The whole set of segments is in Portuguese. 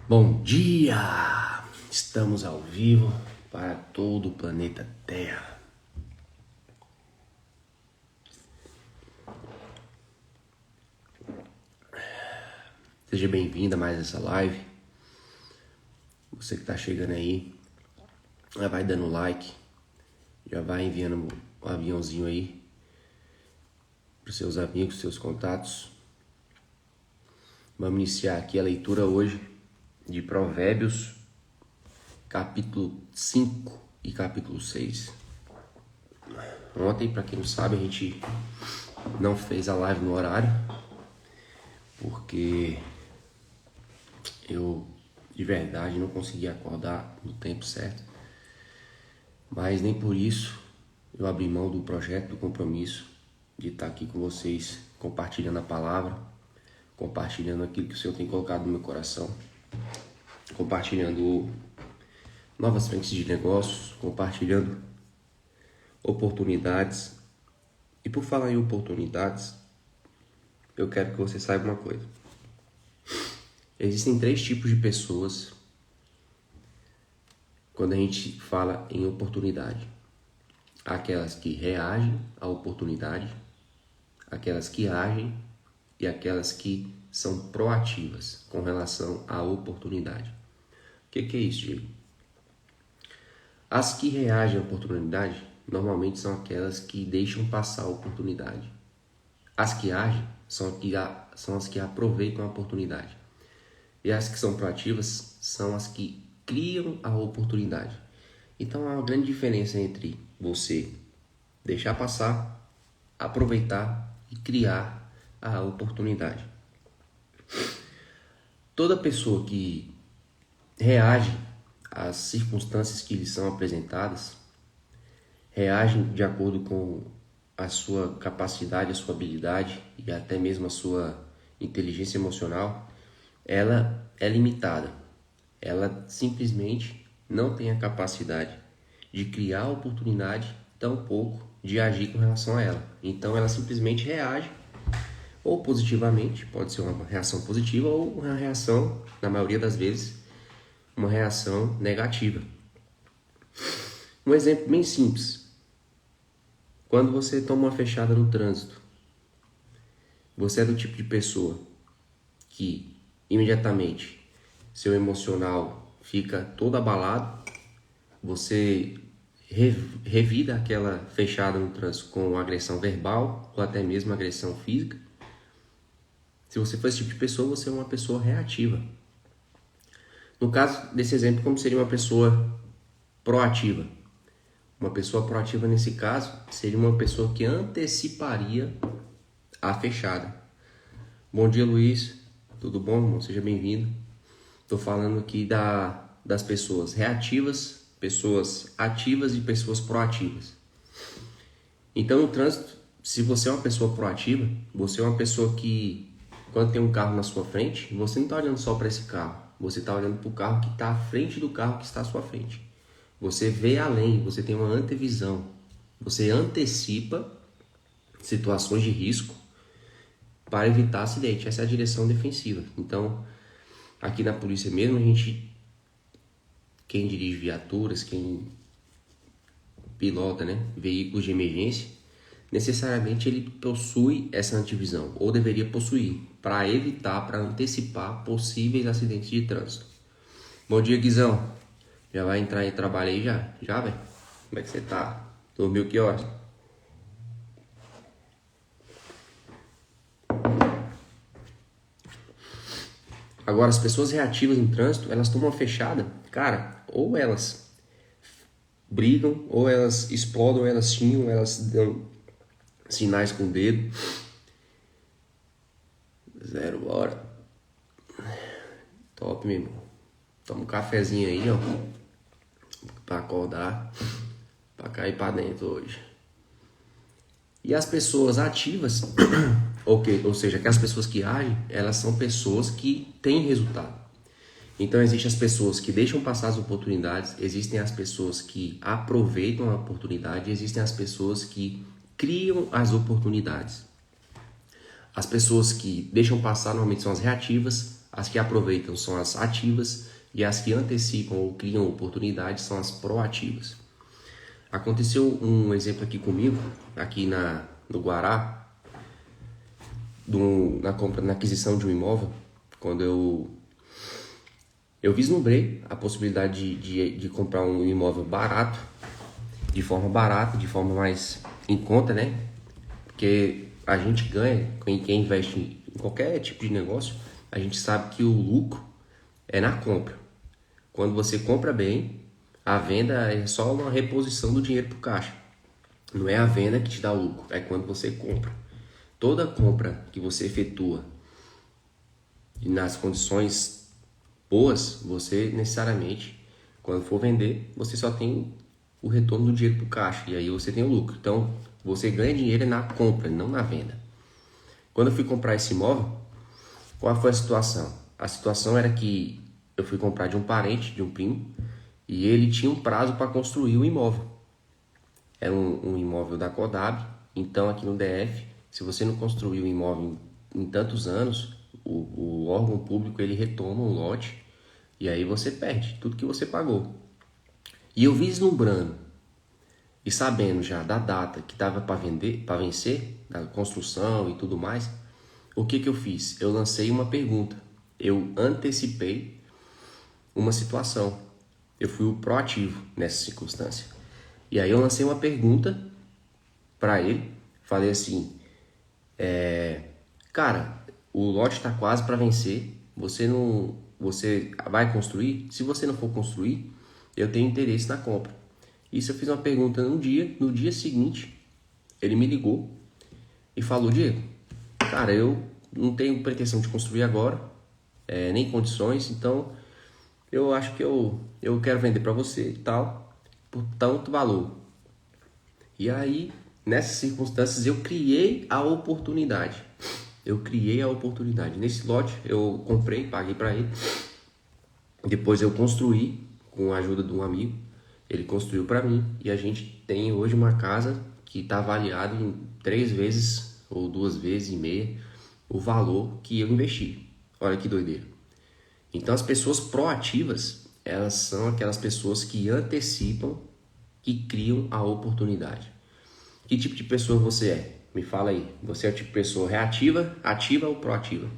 Bom dia! Estamos ao vivo para todo o planeta Terra. Seja bem-vindo a mais essa live. Você que está chegando aí, já vai dando like, já vai enviando um aviãozinho aí para os seus amigos, seus contatos. Vamos iniciar aqui a leitura hoje de Provérbios, capítulo 5 e capítulo 6. Ontem, para quem não sabe, a gente não fez a live no horário, porque eu de verdade não consegui acordar no tempo certo. Mas nem por isso eu abri mão do projeto, do compromisso de estar aqui com vocês, compartilhando a palavra, compartilhando aquilo que o Senhor tem colocado no meu coração, compartilhando novas frentes de negócios, compartilhando oportunidades. E por falar em oportunidades, eu quero que você saiba uma coisa. Existem 3 tipos de pessoas quando a gente fala em oportunidade. Aquelas que reagem à oportunidade, aquelas que agem e aquelas que são proativas com relação à oportunidade. O que é isso, Diego? As que reagem à oportunidade normalmente são aquelas que deixam passar a oportunidade. As que agem são as que aproveitam a oportunidade. E as que são proativas são as que criam a oportunidade. Então há uma grande diferença entre você deixar passar, aproveitar e criar a oportunidade. Toda pessoa que reage às circunstâncias que lhe são apresentadas, reage de acordo com a sua capacidade, a sua habilidade e até mesmo a sua inteligência emocional, ela é limitada. Ela simplesmente não tem a capacidade de criar a oportunidade, tampouco de agir com relação a ela. Então ela simplesmente reage, ou positivamente, pode ser uma reação positiva, ou uma reação, na maioria das vezes, uma reação negativa. Um exemplo bem simples. Quando você toma uma fechada no trânsito, você é do tipo de pessoa que imediatamente seu emocional fica todo abalado, você revida aquela fechada no trânsito com agressão verbal ou até mesmo agressão física. Se você for esse tipo de pessoa, você é uma pessoa reativa. No caso desse exemplo, como seria uma pessoa proativa? Uma pessoa proativa nesse caso seria uma pessoa que anteciparia a fechada. Bom dia, Luiz. Tudo bom, irmão? Seja bem-vindo. Estou falando aqui das pessoas reativas, pessoas ativas e pessoas proativas. Então, no trânsito, se você é uma pessoa proativa, você é uma pessoa que, quando tem um carro na sua frente, você não está olhando só para esse carro. Você está olhando para o carro que está à frente do carro que está à sua frente. Você vê além, você tem uma antevisão. Você antecipa situações de risco para evitar acidente. Essa é a direção defensiva. Então, aqui na polícia mesmo, quem dirige viaturas, quem pilota, veículos de emergência, necessariamente ele possui essa antevisão, ou deveria possuir, para evitar, para antecipar possíveis acidentes de trânsito. Bom dia, Guizão. Já vai entrar em trabalho aí já? Já, velho? Como é que você tá? Dormiu que horas? Agora, as pessoas reativas em trânsito, elas tomam uma fechada, cara, ou elas brigam, ou elas explodem, ou elas xingam, ou elas dão sinais com o dedo. 0 hora. Top, meu irmão. Toma um cafezinho aí, ó, pra acordar, pra cair pra dentro hoje. E as pessoas ativas, ou seja, aquelas pessoas que agem, elas são pessoas que têm resultado. Então existem as pessoas que deixam passar as oportunidades, existem as pessoas que aproveitam a oportunidade, existem as pessoas que criam as oportunidades. As pessoas que deixam passar normalmente são as reativas, As que aproveitam são as ativas e as que antecipam ou criam oportunidades são as proativas. Aconteceu um exemplo aqui comigo, aqui no Guará, na aquisição de um imóvel, quando eu vislumbrei a possibilidade de comprar um imóvel barato, de forma mais em conta, né? Porque a gente ganha, quem investe em qualquer tipo de negócio, a gente sabe que o lucro é na compra. Quando você compra bem, a venda é só uma reposição do dinheiro para o caixa. Não é a venda que te dá o lucro, é quando você compra. Toda compra que você efetua nas condições boas, você necessariamente, quando for vender, você só tem o retorno do dinheiro para o caixa e aí você tem o lucro. Então, você ganha dinheiro na compra, não na venda. Quando eu fui comprar esse imóvel, qual foi a situação? A situação era que eu fui comprar de um parente, de um primo, e ele tinha um prazo para construir o imóvel. Era um imóvel da Codab, então aqui no DF, se você não construir o imóvel em tantos anos, o órgão público ele retoma um lote e aí você perde tudo que você pagou. E eu vislumbrando e sabendo já da data que estava para vencer, da construção e tudo mais, o que eu fiz? Eu lancei uma pergunta, eu antecipei uma situação, eu fui o proativo nessa circunstância. E aí eu lancei uma pergunta para ele, falei assim, cara, o lote está quase para vencer, você vai construir? Se você não for construir, eu tenho interesse na compra. Isso eu fiz uma pergunta no dia seguinte, ele me ligou e falou, Diego, cara, eu não tenho pretensão de construir agora, nem condições, então eu acho que eu quero vender para você e tal, por tanto valor. E aí, nessas circunstâncias, eu criei a oportunidade. Nesse lote, eu comprei, paguei para ele. Depois eu construí, com a ajuda de um amigo. Ele construiu para mim. E a gente tem hoje uma casa que está avaliada em 3 vezes ou 2,5 vezes o valor que eu investi. Olha que doideira. Então, as pessoas proativas, elas são aquelas pessoas que antecipam, que criam a oportunidade. Que tipo de pessoa você é? Me fala aí. Você é o tipo de pessoa reativa, ativa ou proativa?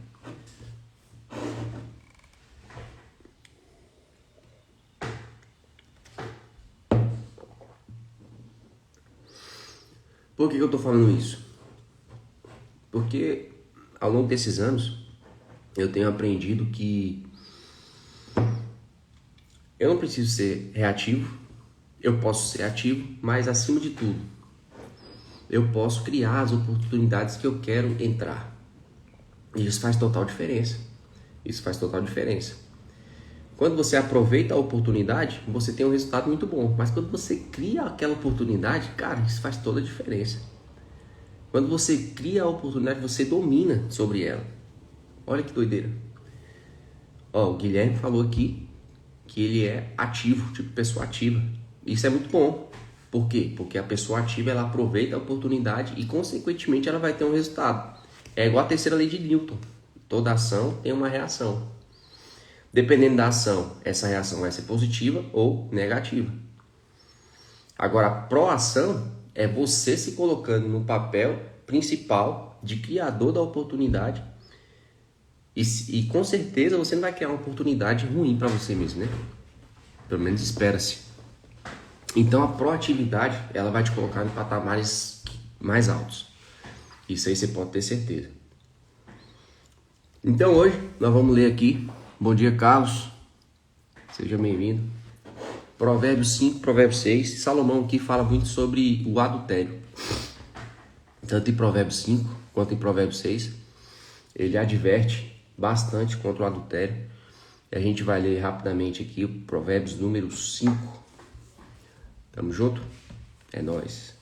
Por que eu estou falando isso? Porque ao longo desses anos eu tenho aprendido que eu não preciso ser reativo, eu posso ser ativo, mas acima de tudo, eu posso criar as oportunidades que eu quero entrar. E isso faz total diferença. Quando você aproveita a oportunidade, você tem um resultado muito bom. Mas quando você cria aquela oportunidade, cara, isso faz toda a diferença. Quando você cria a oportunidade, você domina sobre ela. Olha que doideira. Ó, o Guilherme falou aqui que ele é ativo, tipo pessoa ativa. Isso é muito bom. Por quê? Porque a pessoa ativa, ela aproveita a oportunidade e, consequentemente, ela vai ter um resultado. É igual a terceira lei de Newton. Toda ação tem uma reação. Dependendo da ação, essa reação vai ser positiva ou negativa. Agora, a proação é você se colocando no papel principal de criador da oportunidade e com certeza você não vai criar uma oportunidade ruim para você mesmo, né? Pelo menos espera-se. Então, a proatividade, ela vai te colocar em patamares mais altos. Isso aí você pode ter certeza. Então, hoje, nós vamos ler aqui. Bom dia, Carlos. Seja bem-vindo. Provérbios 5, Provérbios 6. Salomão aqui fala muito sobre o adultério. Tanto em Provérbios 5 quanto em Provérbios 6. Ele adverte bastante contra o adultério. E a gente vai ler rapidamente aqui o Provérbios número 5. Tamo junto? É nóis.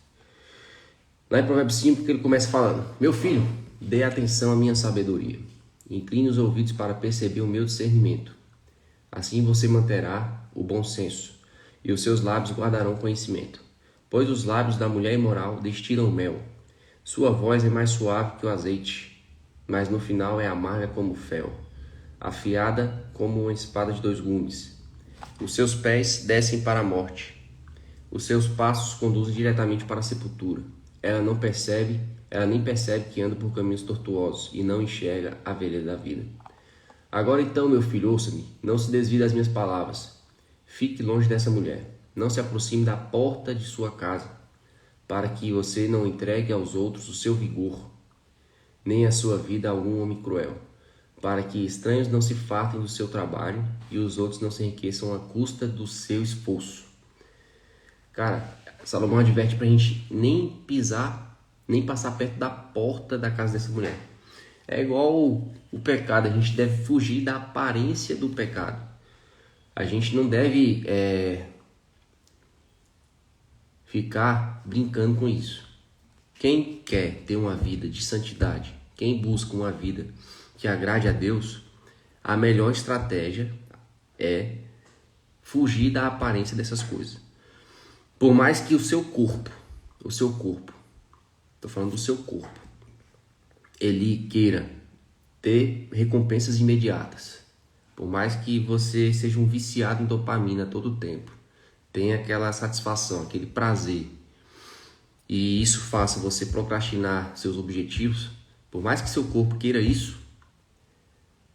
Lá em Provérbios 5 que ele começa falando: Meu filho, dê atenção à minha sabedoria. Incline os ouvidos para perceber o meu discernimento. Assim você manterá o bom senso, e os seus lábios guardarão conhecimento. Pois os lábios da mulher imoral destilam mel. Sua voz é mais suave que o azeite, mas no final é amarga como o fel. afiada como uma espada de dois gumes. Os seus pés descem para a morte. Os seus passos conduzem diretamente para a sepultura. Ela nem percebe que anda por caminhos tortuosos e não enxerga a vereda da vida. Agora então, meu filho, ouça-me, não se desvie das minhas palavras. Fique longe dessa mulher. Não se aproxime da porta de sua casa, para que você não entregue aos outros o seu vigor, nem a sua vida a algum homem cruel, para que estranhos não se fartem do seu trabalho e os outros não se enriqueçam à custa do seu esforço. Cara, Salomão adverte pra gente nem pisar, nem passar perto da porta da casa dessa mulher. É igual o pecado, a gente deve fugir da aparência do pecado. A gente não deve ficar brincando com isso. Quem quer ter uma vida de santidade, quem busca uma vida que agrade a Deus, a melhor estratégia é fugir da aparência dessas coisas. Por mais que o seu corpo, estou falando do seu corpo, ele queira ter recompensas imediatas. Por mais que você seja um viciado em dopamina todo o tempo, tenha aquela satisfação, aquele prazer, e isso faça você procrastinar seus objetivos, por mais que seu corpo queira isso,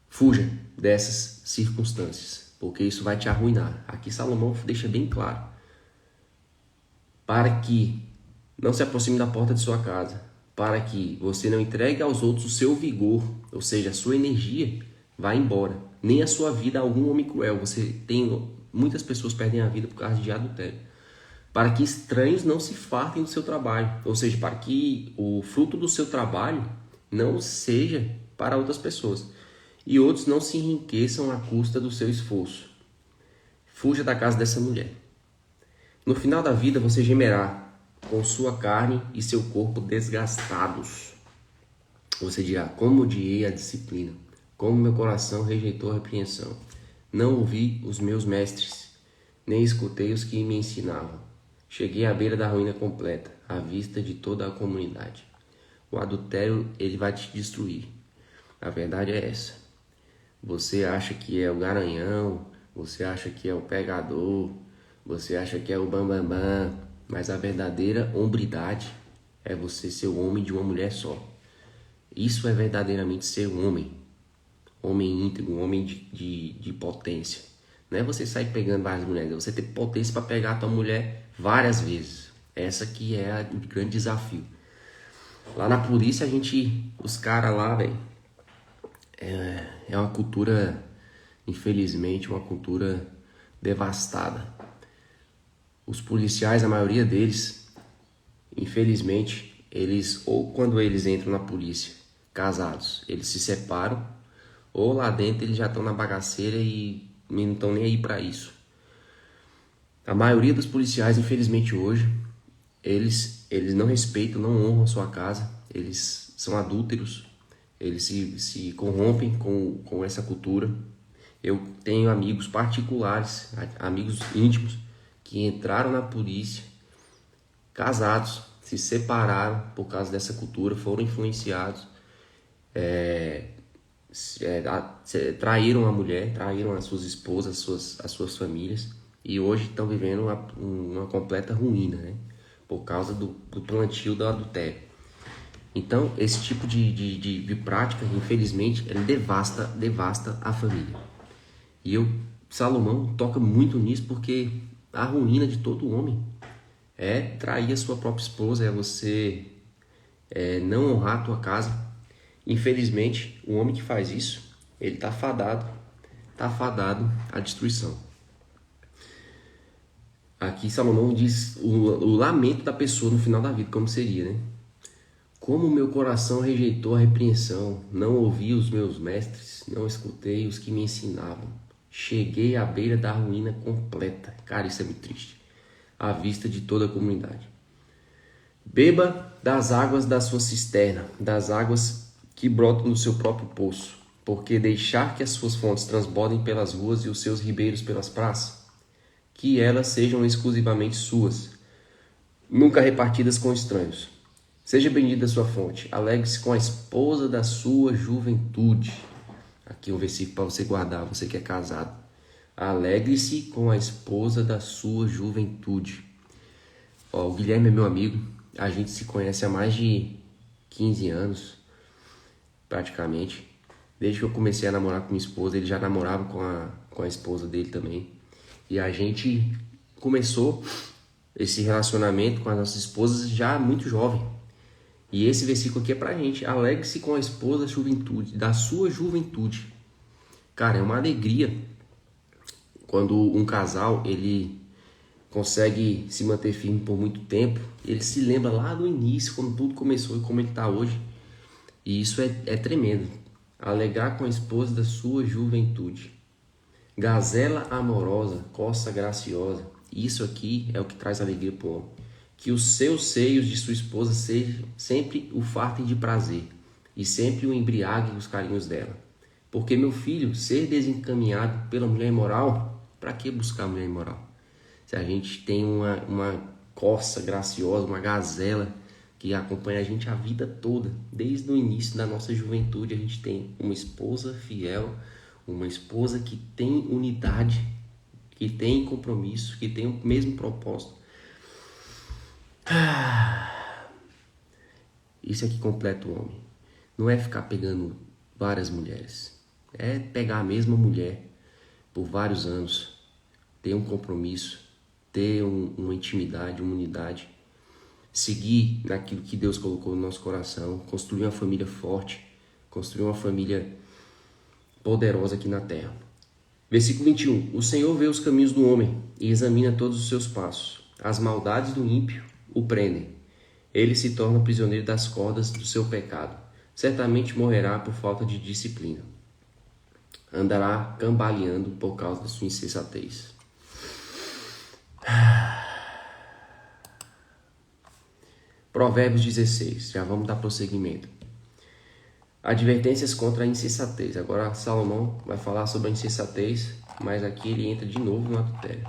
fuja dessas circunstâncias, porque isso vai te arruinar. Aqui Salomão deixa bem claro, para que não se aproxime da porta de sua casa, para que você não entregue aos outros o seu vigor, ou seja, a sua energia vai embora, nem a sua vida a algum homem cruel. Muitas pessoas perdem a vida por causa de adultério. Para que estranhos não se fartem do seu trabalho, ou seja, para que o fruto do seu trabalho não seja para outras pessoas e outros não se enriqueçam à custa do seu esforço. Fuja da casa dessa mulher. No final da vida você gemerá com sua carne e seu corpo desgastados. Você dirá: como odiei a disciplina, como meu coração rejeitou a repreensão. Não ouvi os meus mestres, nem escutei os que me ensinavam. Cheguei à beira da ruína completa, à vista de toda a comunidade. O adultério, ele vai te destruir. A verdade é essa. Você acha que é o garanhão, você acha que é o pegador, você acha que é o bambambam, mas a verdadeira hombridade é você ser o homem de uma mulher só. Isso é verdadeiramente ser um homem íntegro, um homem de potência. Não é você sair pegando várias mulheres, é você ter potência para pegar a tua mulher várias vezes. Essa que é o grande desafio. Lá na polícia, os caras lá, velho, é uma cultura, infelizmente, uma cultura devastada. Os policiais, a maioria deles, infelizmente, ou quando eles entram na polícia, casados, eles se separam, ou lá dentro eles já estão na bagaceira e não estão nem aí para isso. A maioria dos policiais, infelizmente hoje, eles não respeitam, não honram a sua casa, eles são adúlteros, eles se corrompem com essa cultura. Eu tenho amigos particulares, amigos íntimos, que entraram na polícia, casados, se separaram por causa dessa cultura, foram influenciados, traíram a mulher, traíram as suas esposas, as suas famílias, e hoje estão vivendo uma completa ruína, né? Por causa do plantio do adultério. Então, esse tipo de prática, infelizmente, ele devasta a família. E Salomão toca muito nisso, porque a ruína de todo homem é trair a sua própria esposa, é você não honrar a tua casa. Infelizmente, o homem que faz isso, ele está fadado à destruição. Aqui Salomão diz o lamento da pessoa no final da vida, como seria, né? Como meu coração rejeitou a repreensão, não ouvi os meus mestres, não escutei os que me ensinavam. Cheguei à beira da ruína completa. Cara, isso é muito triste. À vista de toda a comunidade. Beba das águas da sua cisterna, das águas que brotam do seu próprio poço, porque deixar que as suas fontes transbordem pelas ruas e os seus ribeiros pelas praças, que elas sejam exclusivamente suas, nunca repartidas com estranhos. Seja bendita a sua fonte, alegre-se com a esposa da sua juventude. Aqui um versículo para você guardar, você que é casado. Alegre-se com a esposa da sua juventude. Ó, o Guilherme é meu amigo, a gente se conhece há mais de 15 anos, praticamente. Desde que eu comecei a namorar com minha esposa, ele já namorava com a esposa dele também. E a gente começou esse relacionamento com as nossas esposas já muito jovem. E esse versículo aqui é pra gente. Alegre-se com a esposa da juventude, da sua juventude. Cara, é uma alegria quando um casal, ele consegue se manter firme por muito tempo. Ele se lembra lá do início, quando tudo começou e como ele tá hoje. E isso é tremendo. Alegrar com a esposa da sua juventude. Gazela amorosa, coça graciosa. Isso aqui é o que traz alegria para o homem. Que os seus seios de sua esposa sejam sempre o fartem de prazer e sempre o embriaguem os carinhos dela. Porque, meu filho, ser desencaminhado pela mulher imoral, para que buscar mulher imoral? Se a gente tem uma coça graciosa, uma gazela que acompanha a gente a vida toda, desde o início da nossa juventude, a gente tem uma esposa fiel, uma esposa que tem unidade, que tem compromisso, que tem o mesmo propósito. Isso é que completa o homem. Não é ficar pegando várias mulheres. É pegar a mesma mulher por vários anos, ter um compromisso, ter uma intimidade, uma unidade, seguir naquilo que Deus colocou no nosso coração, construir uma família forte, construir uma família poderosa aqui na terra. Versículo 21. O Senhor vê os caminhos do homem e examina todos os seus passos. As maldades do ímpio o prendem. Ele se torna prisioneiro das cordas do seu pecado. Certamente morrerá por falta de disciplina. Andará cambaleando por causa da sua insensatez. Provérbios 16. Já vamos dar prosseguimento. Advertências contra a insensatez. Agora Salomão vai falar sobre a insensatez, mas aqui ele entra de novo no adultério.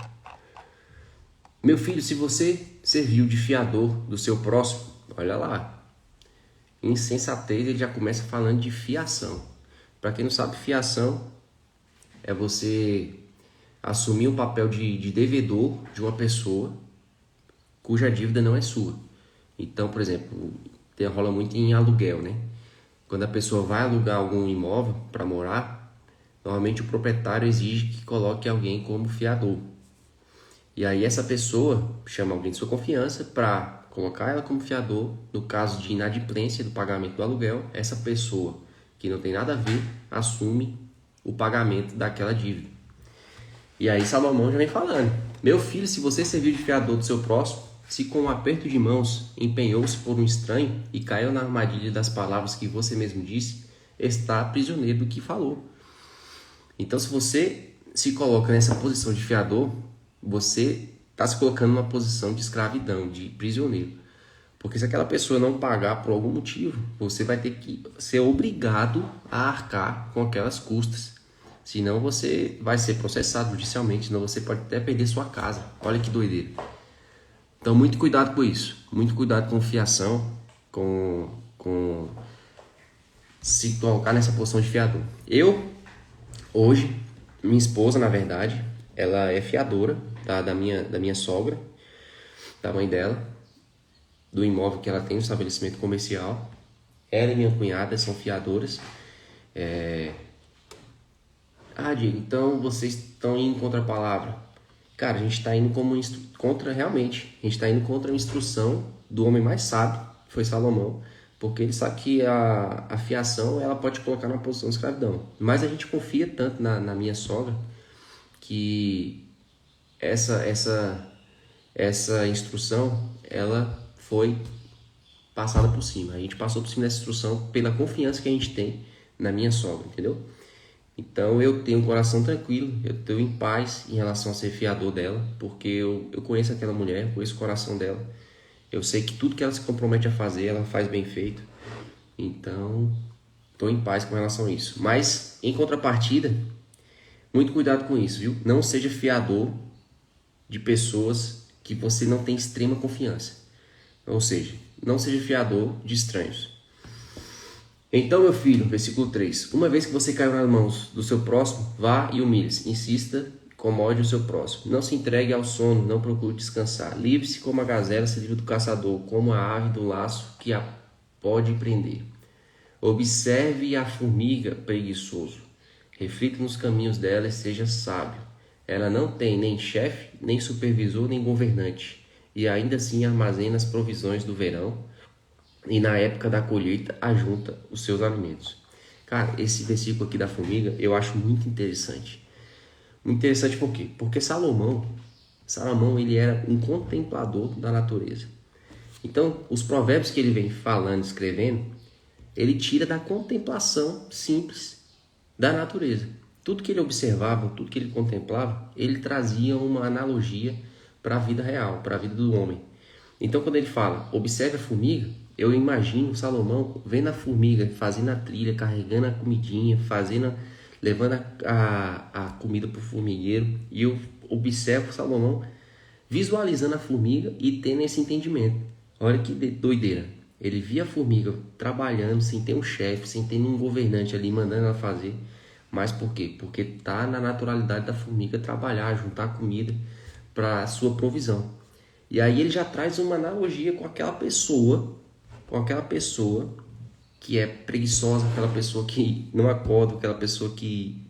Meu filho, se você serviu de fiador do seu próximo, olha lá. Insensatez, ele já começa falando de fiação. Para quem não sabe, fiação é você assumir um papel de devedor de uma pessoa cuja dívida não é sua. Então, por exemplo, rola muito em aluguel, né? Quando a pessoa vai alugar algum imóvel para morar, normalmente o proprietário exige que coloque alguém como fiador. E aí essa pessoa chama alguém de sua confiança para colocar ela como fiador. No caso de inadimplência do pagamento do aluguel, essa pessoa, que não tem nada a ver, assume o pagamento daquela dívida. E aí Salomão já vem falando: meu filho, se você serviu de fiador do seu próximo, se com um aperto de mãos empenhou-se por um estranho e caiu na armadilha das palavras que você mesmo disse, está prisioneiro do que falou. Então, se você se coloca nessa posição de fiador, você está se colocando numa posição de escravidão, de prisioneiro. Porque se aquela pessoa não pagar por algum motivo, você vai ter que ser obrigado a arcar com aquelas custas. Senão você vai ser processado judicialmente, senão você pode até perder sua casa. Olha que doideira. Então, muito cuidado com isso. Muito cuidado com fiação, com se colocar nessa posição de fiador. Hoje, minha esposa, na verdade, ela é fiadora da minha sogra, da mãe dela, do imóvel que ela tem, no estabelecimento comercial. Ela e minha cunhada são fiadoras. Diego, então vocês estão indo contra a palavra. Cara, a gente está indo realmente, a gente está indo contra a instrução do homem mais sábio, que foi Salomão, porque ele sabe que a fiação ela pode colocar numa posição de escravidão. Mas a gente confia tanto na minha sogra que essa instrução ela foi passada por cima. A gente passou por cima dessa instrução pela confiança que a gente tem na minha sogra, entendeu? Então eu tenho um coração tranquilo, eu estou em paz em relação a ser fiador dela, porque eu conheço aquela mulher, conheço o coração dela. Eu sei que tudo que ela se compromete a fazer, ela faz bem feito. Então, estou em paz com relação a isso. Mas, em contrapartida, muito cuidado com isso, viu? Não seja fiador de pessoas que você não tem extrema confiança. Ou seja, não seja fiador de estranhos. Então, meu filho, versículo 3: uma vez que você caiu nas mãos do seu próximo, vá e humilhe-se, insista, incomode o seu próximo. Não se entregue ao sono, não procure descansar. Livre-se como a gazela se livra do caçador, como a ave do laço que a pode prender. Observe a formiga preguiçoso. Reflita nos caminhos dela e seja sábio. Ela não tem nem chefe, nem supervisor, nem governante, e ainda assim armazena as provisões do verão e na época da colheita ajunta os seus alimentos. Cara, esse versículo aqui da formiga eu acho muito interessante. Muito interessante por quê? Porque Salomão ele era um contemplador da natureza. Então, os provérbios que ele vem falando, escrevendo, ele tira da contemplação simples da natureza. Tudo que ele observava, tudo que ele contemplava, ele trazia uma analogia para a vida real, para a vida do homem. Então, quando ele fala, observe a formiga, eu imagino Salomão vendo a formiga, fazendo a trilha, carregando a comidinha, levando a comida para o formigueiro. E eu observo Salomão visualizando a formiga e tendo esse entendimento. Olha que doideira. Ele via a formiga trabalhando sem ter um chefe, sem ter um governante ali mandando ela fazer. Mas por quê? Porque está na naturalidade da formiga trabalhar, juntar comida para a sua provisão. E aí ele já traz uma analogia com aquela pessoa que é preguiçosa, aquela pessoa que não acorda, aquela pessoa que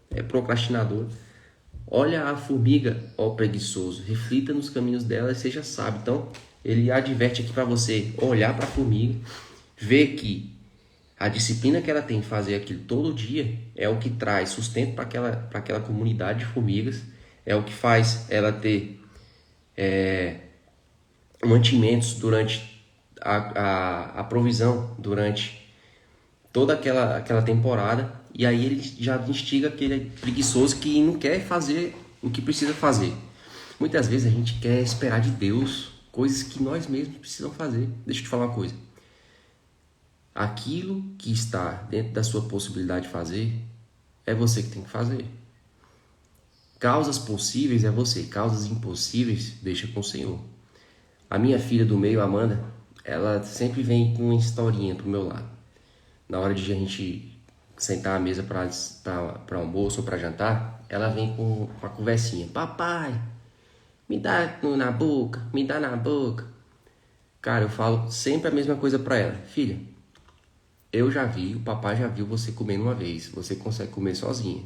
é procrastinadora. Olha a formiga, ó preguiçoso, reflita nos caminhos dela e seja sábio. Então, ele adverte aqui para você olhar para a formiga, ver que a disciplina que ela tem em fazer aquilo todo dia é o que traz sustento para aquela comunidade de formigas, é o que faz ela ter mantimentos durante a provisão, durante toda aquela temporada. E aí ele já instiga aquele preguiçoso que não quer fazer o que precisa fazer. Muitas vezes a gente quer esperar de Deus coisas que nós mesmos precisamos fazer. Deixa eu te falar uma coisa. Aquilo que está dentro da sua possibilidade de fazer, é você que tem que fazer. Causas possíveis é você, causas impossíveis deixa com o Senhor. A minha filha do meio, Amanda, ela sempre vem com uma historinha pro meu lado. Na hora de a gente sentar à mesa para almoço ou para jantar, ela vem com uma conversinha. Papai, me dá na boca, me dá na boca. Cara, eu falo sempre a mesma coisa para ela. Filha, o papai já viu você comendo uma vez. Você consegue comer sozinha.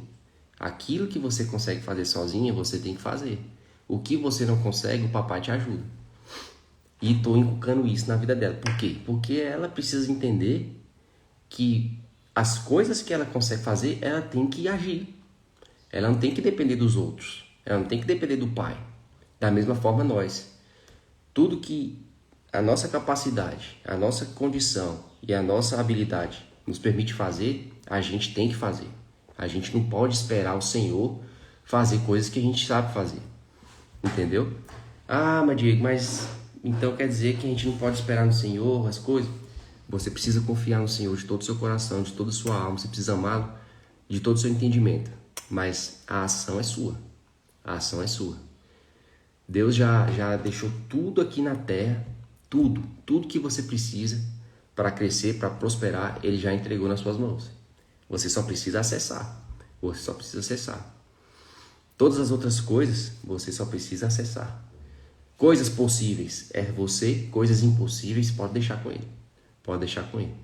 Aquilo que você consegue fazer sozinha, você tem que fazer. O que você não consegue, o papai te ajuda. E estou inculcando isso na vida dela. Por quê? Porque ela precisa entender que as coisas que ela consegue fazer, ela tem que agir. Ela não tem que depender dos outros. Ela não tem que depender do pai. Da mesma forma nós. Tudo que a nossa capacidade, a nossa condição e a nossa habilidade nos permite fazer, a gente tem que fazer. A gente não pode esperar o Senhor fazer coisas que a gente sabe fazer. Entendeu? Ah, mas Diego, mas então quer dizer que a gente não pode esperar no Senhor as coisas? Você precisa confiar no Senhor de todo o seu coração, de toda a sua alma. Você precisa amá-lo de todo o seu entendimento. Mas a ação é sua. A ação é sua. Deus já deixou tudo aqui na terra, tudo que você precisa para crescer, para prosperar, Ele já entregou nas suas mãos. Você só precisa acessar. Você só precisa acessar. Todas as outras coisas, você só precisa acessar. Coisas possíveis é você, coisas impossíveis pode deixar com Ele. Pode deixar com Ele.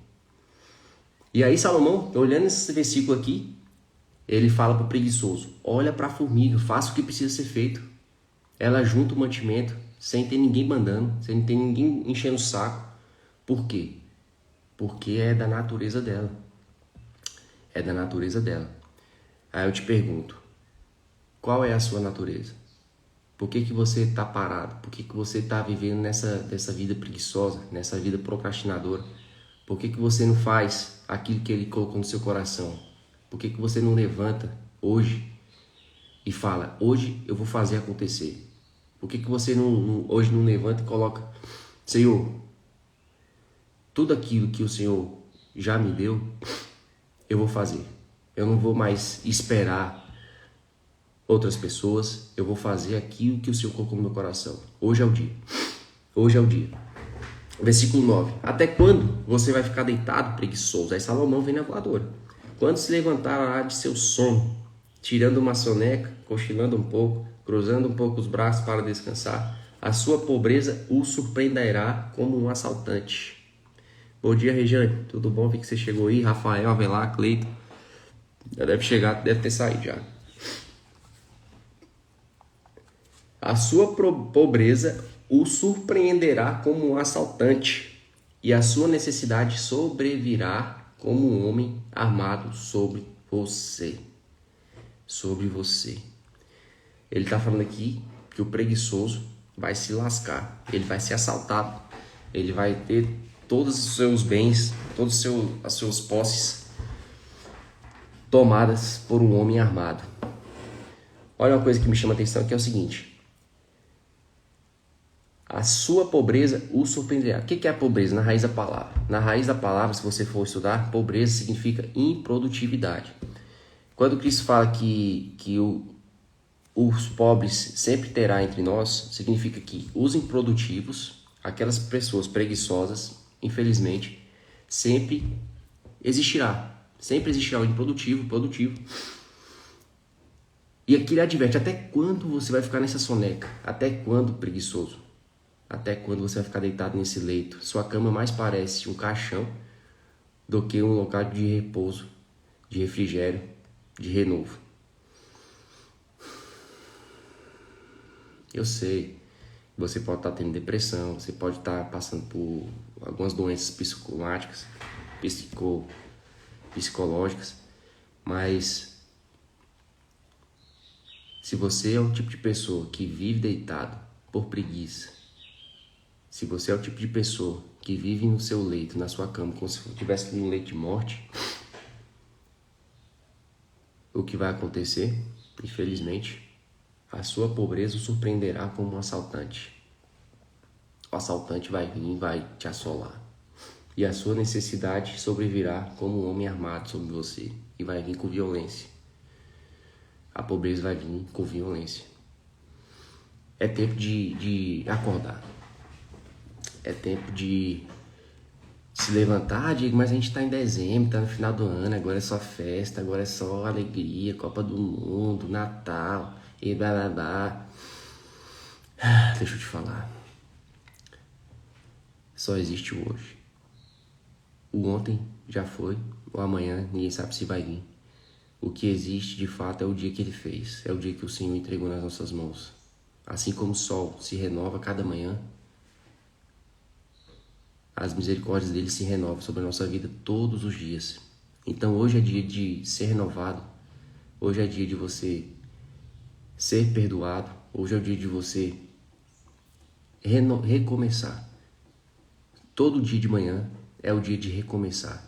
E aí Salomão, olhando esse versículo aqui, ele fala para o preguiçoso, olha para a formiga, faça o que precisa ser feito. Ela junta o mantimento, sem ter ninguém mandando, sem ter ninguém enchendo o saco. Por quê? Porque é da natureza dela. É da natureza dela. Aí eu te pergunto, qual é a sua natureza? Por que você está parado? Por que você está vivendo nessa vida preguiçosa, nessa vida procrastinadora? Por que você não faz aquilo que Ele colocou no seu coração? Por que você não levanta hoje e fala, hoje eu vou fazer acontecer? Por que você hoje não levanta e coloca, Senhor, tudo aquilo que o Senhor já me deu, eu vou fazer. Eu não vou mais esperar outras pessoas, eu vou fazer aquilo que o Senhor colocou no meu coração. Hoje é o dia. Hoje é o dia. Versículo 9. Até quando você vai ficar deitado, preguiçoso? Aí Salomão vem na voadora. Quando se levantará de seu sono, tirando uma soneca, cochilando um pouco, cruzando um pouco os braços para descansar, a sua pobreza o surpreenderá como um assaltante. Bom dia, Regiane. Tudo bom? Vi que você chegou aí. Rafael, Avelar, Cleiton. Já deve chegar, deve ter saído já. A sua pobreza o surpreenderá como um assaltante, e a sua necessidade sobrevirá como um homem armado sobre você. Sobre você. Ele está falando aqui que o preguiçoso vai se lascar, ele vai ser assaltado, ele vai ter todos os seus bens, todas as suas posses tomadas por um homem armado. Olha uma coisa que me chama a atenção, que é o seguinte: a sua pobreza o surpreenderá. O que é a pobreza? Na raiz da palavra. Na raiz da palavra, se você for estudar, pobreza significa improdutividade. Quando Cristo fala que os pobres sempre terá entre nós, significa que os improdutivos, aquelas pessoas preguiçosas, infelizmente, sempre existirá. Sempre existirá o improdutivo, o produtivo. E aqui ele adverte: até quando você vai ficar nessa soneca? Até quando, preguiçoso? Até quando você vai ficar deitado nesse leito? Sua cama mais parece um caixão do que um local de repouso, de refrigério, de renovo. Eu sei, você pode estar tendo depressão, você pode estar passando por algumas doenças psicomáticas, psicológicas, mas se você é o tipo de pessoa que vive deitado por preguiça, se você é o tipo de pessoa que vive no seu leito, na sua cama, como se estivesse num leito de morte, o que vai acontecer, infelizmente, a sua pobreza o surpreenderá como um assaltante. O assaltante vai vir e vai te assolar. E a sua necessidade sobrevirá como um homem armado sobre você. E vai vir com violência. A pobreza vai vir com violência. É tempo de acordar. É tempo de se levantar, digo, mas a gente tá em dezembro, tá no final do ano, agora é só festa, agora é só alegria, Copa do Mundo, Natal e blá blá blá. Deixa eu te falar. Só existe o hoje. O ontem já foi, o amanhã ninguém sabe se vai vir. O que existe de fato é o dia que ele fez, é o dia que o Senhor entregou nas nossas mãos. Assim como o sol se renova cada manhã, as misericórdias dele se renovam sobre a nossa vida todos os dias. Então hoje é dia de ser renovado, hoje é dia de você ser perdoado, hoje é o dia de você recomeçar. Todo dia de manhã é o dia de recomeçar,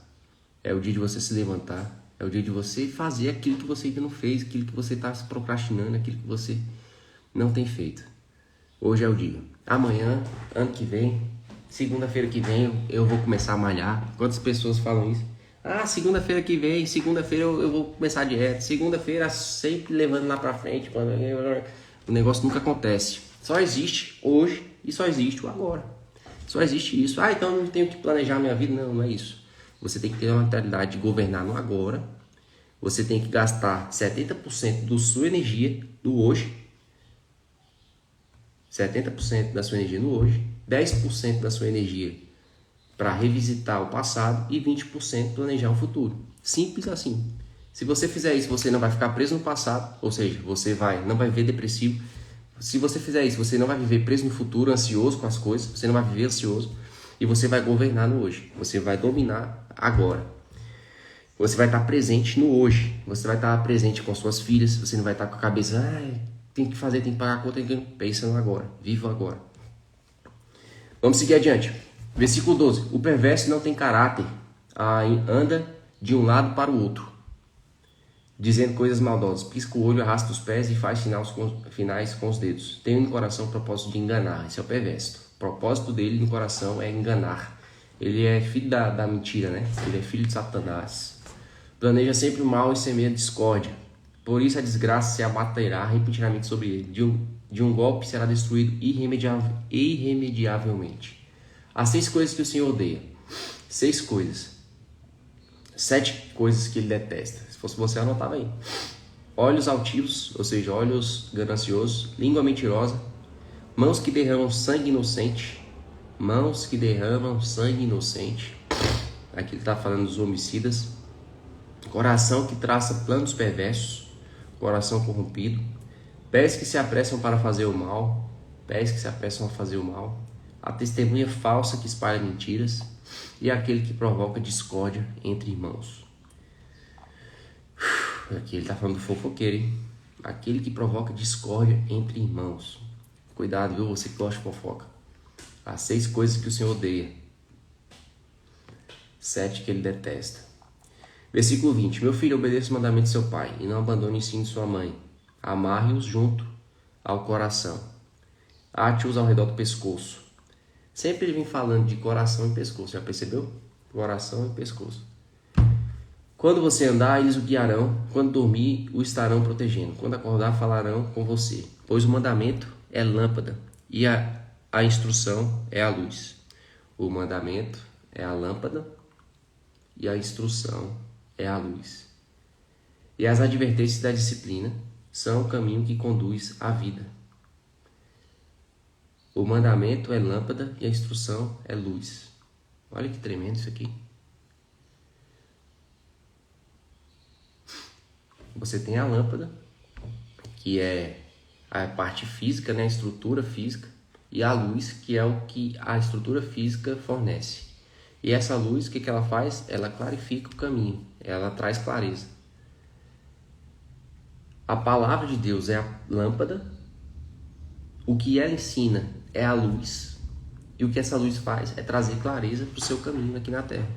é o dia de você se levantar, é o dia de você fazer aquilo que você ainda não fez, aquilo que você está procrastinando, aquilo que você não tem feito. Hoje é o dia. Amanhã, ano que vem, segunda-feira que vem eu vou começar a malhar. Quantas pessoas falam isso? Ah, segunda-feira que vem, segunda-feira eu vou começar a dieta. Segunda-feira sempre levando lá pra frente. O negócio nunca acontece. Só existe hoje e só existe o agora. Só existe isso. Ah, então eu não tenho que planejar a minha vida. Não, não é isso. Você tem que ter uma mentalidade de governar no agora. Você tem que gastar 70% da sua energia no hoje. 70% da sua energia no hoje, 10% da sua energia para revisitar o passado e 20% planejar o futuro. Simples assim. Se você fizer isso, você não vai ficar preso no passado, ou seja, você não vai viver depressivo. Se você fizer isso, você não vai viver preso no futuro, ansioso com as coisas, você não vai viver ansioso e você vai governar no hoje. Você vai dominar agora. Você vai estar presente no hoje. Você vai estar presente com suas filhas, você não vai estar com a cabeça, tem que fazer, tem que pagar a conta, pensa no agora, viva agora. Vamos seguir adiante. Versículo 12. O perverso não tem caráter, anda de um lado para o outro, dizendo coisas maldosas, pisca o olho, arrasta os pés e faz finais com os dedos. Tem no coração o propósito de enganar. Esse é o perverso. O propósito dele no coração é enganar. Ele é filho da mentira, né? Ele é filho de Satanás. Planeja sempre o mal e semeia discórdia. Por isso a desgraça se abaterá repentinamente sobre ele. De um golpe será destruído irremediavelmente. As 6 coisas que o Senhor odeia. 6 coisas. 7 coisas que ele detesta. Se fosse você, anotava aí. Olhos altivos, ou seja, olhos gananciosos, língua mentirosa, mãos que derramam sangue inocente, mãos que derramam sangue inocente. Aqui ele está falando dos homicidas. Coração que traça planos perversos, coração corrompido, pés que se apressam para fazer o mal, pés que se apressam a fazer o mal, a testemunha falsa que espalha mentiras e aquele que provoca discórdia entre irmãos. Aqui ele está falando do fofoqueiro, hein? Aquele que provoca discórdia entre irmãos. Cuidado, viu? Você que gosta de fofoca. As 6 coisas que o Senhor odeia. 7 que ele detesta. Versículo 20. Meu filho, obedeça os mandamentos de seu pai e não abandone o ensino de sua mãe. Amarre-os junto ao coração. Ate-os ao redor do pescoço. Sempre ele vem falando de coração e pescoço. Já percebeu? Coração e pescoço. Quando você andar, eles o guiarão. Quando dormir, o estarão protegendo. Quando acordar, falarão com você. Pois o mandamento é lâmpada e a instrução é a luz. O mandamento é a lâmpada e a instrução é a luz. E as advertências da disciplina são o caminho que conduz à vida. O mandamento é lâmpada e a instrução é luz. Olha que tremendo isso aqui. Você tem a lâmpada, que é a parte física, né, a estrutura física, e a luz, que é o que a estrutura física fornece. E essa luz, o que ela faz? Ela clarifica o caminho, ela traz clareza. A palavra de Deus é a lâmpada, o que ela ensina é a luz, e o que essa luz faz é trazer clareza para o seu caminho aqui na Terra.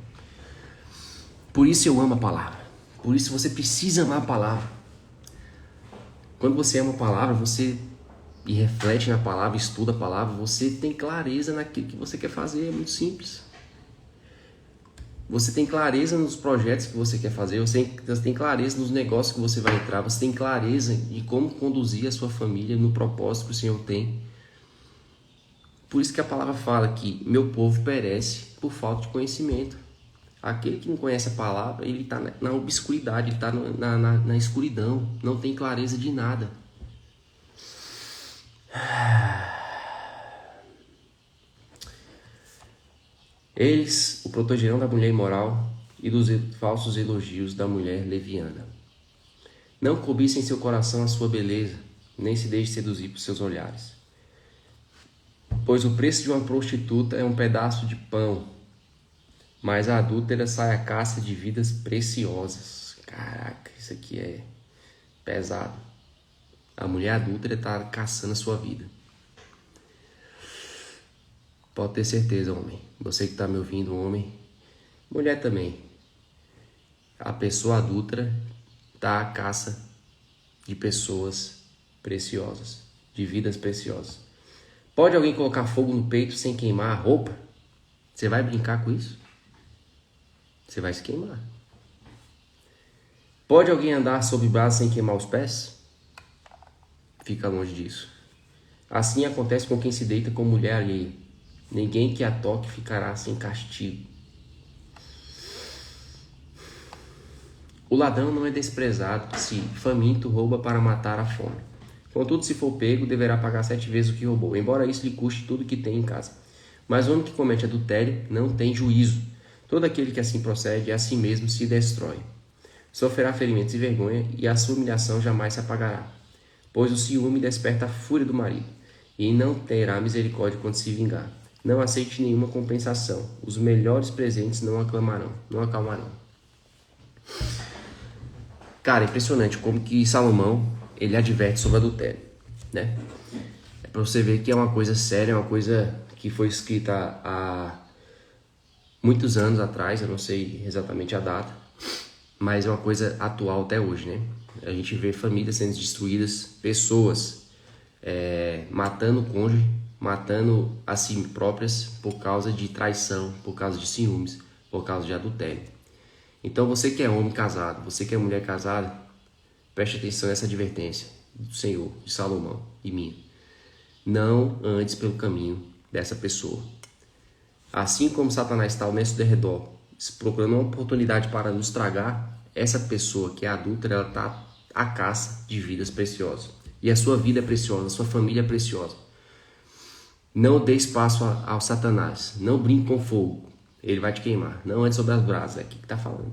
Por isso eu amo a palavra. Por isso você precisa amar a palavra. Quando você ama a palavra, você reflete na palavra, estuda a palavra, você tem clareza naquilo que você quer fazer, é muito simples. Você tem clareza nos projetos que você quer fazer, você tem clareza nos negócios que você vai entrar, você tem clareza de como conduzir a sua família no propósito que o Senhor tem. Por isso que a palavra fala que meu povo perece por falta de conhecimento. Aquele que não conhece a palavra, ele está na obscuridade, ele está na escuridão, não tem clareza de nada. Eles o protegerão da mulher imoral e dos falsos elogios da mulher leviana. Não cobice em seu coração a sua beleza, nem se deixe seduzir por seus olhares. Pois o preço de uma prostituta é um pedaço de pão, mas a adúltera sai à caça de vidas preciosas. Caraca, isso aqui é pesado. A mulher adúltera está caçando a sua vida. Pode ter certeza, homem. Você que está me ouvindo, homem, mulher também. A pessoa adúltera está à caça de pessoas preciosas, de vidas preciosas. Pode alguém colocar fogo no peito sem queimar a roupa? Você vai brincar com isso? Você vai se queimar. Pode alguém andar sob brasa sem queimar os pés? Fica longe disso. Assim acontece com quem se deita com mulher alheia. Ninguém que a toque ficará sem castigo. O ladrão não é desprezado se faminto rouba para matar a fome. Contudo, se for pego, deverá pagar 7 vezes o que roubou, embora isso lhe custe tudo o que tem em casa. Mas o homem que comete adultério não tem juízo. Todo aquele que assim procede, a si mesmo se destrói. Sofrerá ferimentos e vergonha, e a sua humilhação jamais se apagará. Pois o ciúme desperta a fúria do marido, e não terá misericórdia quando se vingar. Não aceite nenhuma compensação. Os melhores presentes não acalmarão. Cara, é impressionante como que Salomão, ele adverte sobre adultério, né? É pra você ver que é uma coisa séria, é uma coisa que foi escrita há muitos anos atrás, eu não sei exatamente a data, mas é uma coisa atual até hoje, né? A gente vê famílias sendo destruídas, pessoas matando o cônjuge, matando a si próprias por causa de traição, por causa de ciúmes, por causa de adultério. Então você que é homem casado, você que é mulher casada, preste atenção nessa advertência do Senhor, de Salomão e minha. Não andes pelo caminho dessa pessoa. Assim como Satanás está ao nosso derredor, procurando uma oportunidade para nos tragar, essa pessoa que é adúltera, ela está à caça de vidas preciosas. E a sua vida é preciosa, a sua família é preciosa. Não dê espaço ao Satanás. Não brinque com fogo. Ele vai te queimar. Não ande sobre as brasas. É aqui que está falando.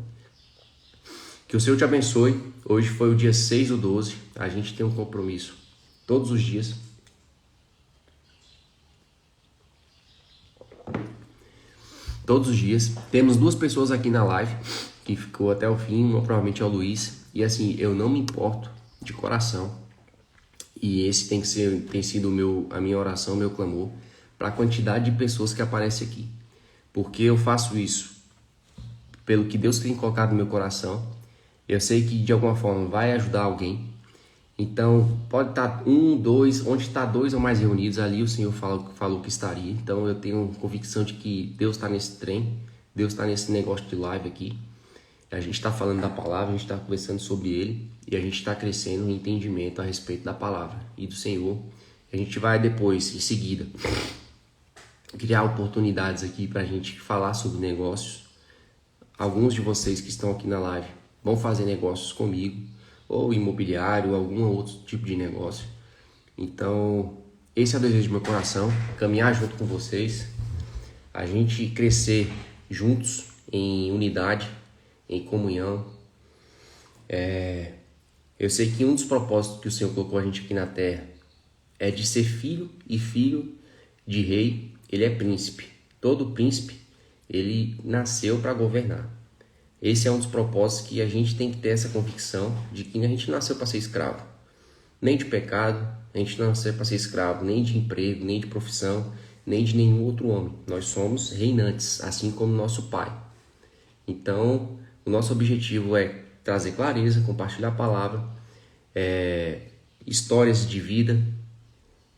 Que o Senhor te abençoe. Hoje foi o dia 6/12. A gente tem um compromisso todos os dias. Todos os dias. Temos 2 pessoas aqui na live que ficou até o fim. Uma provavelmente é o Luiz. E assim, eu não me importo de coração. E esse tem sido a minha oração, meu clamor, para a quantidade de pessoas que aparecem aqui. Porque eu faço isso pelo que Deus tem colocado no meu coração. Eu sei que de alguma forma vai ajudar alguém. Então, pode estar 1, 2, onde está 2 ou mais reunidos, ali o Senhor falou que estaria. Então, eu tenho convicção de que Deus está nesse trem, Deus está nesse negócio de live aqui. A gente está falando da palavra, a gente está conversando sobre ele e a gente está crescendo em entendimento a respeito da palavra e do Senhor. A gente vai depois, em seguida, criar oportunidades aqui para a gente falar sobre negócios. Alguns de vocês que estão aqui na live vão fazer negócios comigo, ou imobiliário, ou algum outro tipo de negócio. Então, esse é o desejo do meu coração, caminhar junto com vocês, a gente crescer juntos em unidade, em comunhão. Eu sei que um dos propósitos que o Senhor colocou a gente aqui na terra é de ser filho e filho de rei. Ele é príncipe. Todo príncipe, ele nasceu para governar. Esse é um dos propósitos que a gente tem que ter essa convicção de que a gente não nasceu para ser escravo. Nem de pecado, a gente não nasceu para ser escravo, nem de emprego, nem de profissão, nem de nenhum outro homem. Nós somos reinantes, assim como nosso Pai. Então, o nosso objetivo é trazer clareza, compartilhar a palavra, histórias de vida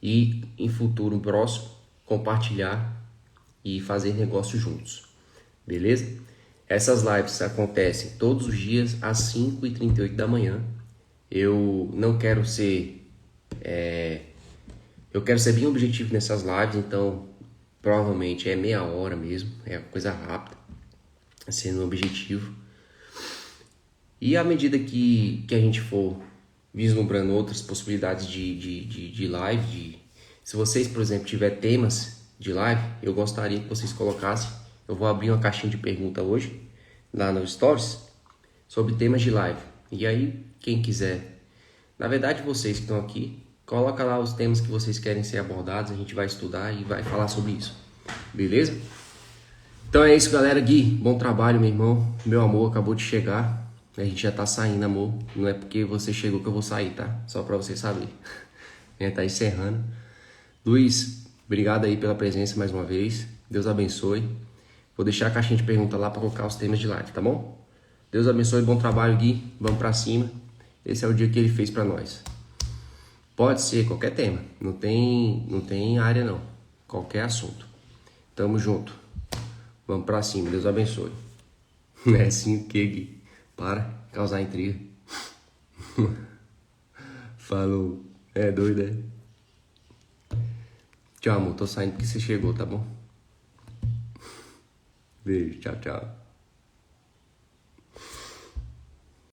e, em futuro próximo, compartilhar e fazer negócios juntos. Beleza? Essas lives acontecem todos os dias às 5h38 da manhã. Eu não quero ser... eu quero ser bem objetivo nessas lives, então provavelmente é meia hora mesmo, é coisa rápida, sendo objetivo. E à medida que a gente for vislumbrando outras possibilidades de live, se vocês, por exemplo, tiverem temas de live, eu gostaria que vocês colocassem. Eu vou abrir uma caixinha de pergunta hoje, lá no Stories, sobre temas de live. E aí, quem quiser, na verdade vocês que estão aqui, coloca lá os temas que vocês querem ser abordados, a gente vai estudar e vai falar sobre isso. Beleza? Então é isso, galera. Gui, bom trabalho, meu irmão. Meu amor acabou de chegar. A gente já tá saindo, amor. Não é porque você chegou que eu vou sair, tá? Só pra você saber. A gente tá encerrando. Luiz, obrigado aí pela presença mais uma vez. Deus abençoe. Vou deixar a caixinha de pergunta lá pra colocar os temas de live, tá bom? Deus abençoe, bom trabalho, Gui. Vamos pra cima. Esse é o dia que ele fez pra nós. Pode ser qualquer tema. Não tem área, não. Qualquer assunto. Tamo junto. Vamos pra cima. Deus abençoe. É assim o que, Gui? Para causar intriga. Falou. É doido, é? Tchau, amor. Tô saindo porque você chegou, tá bom? Beijo. Tchau, tchau.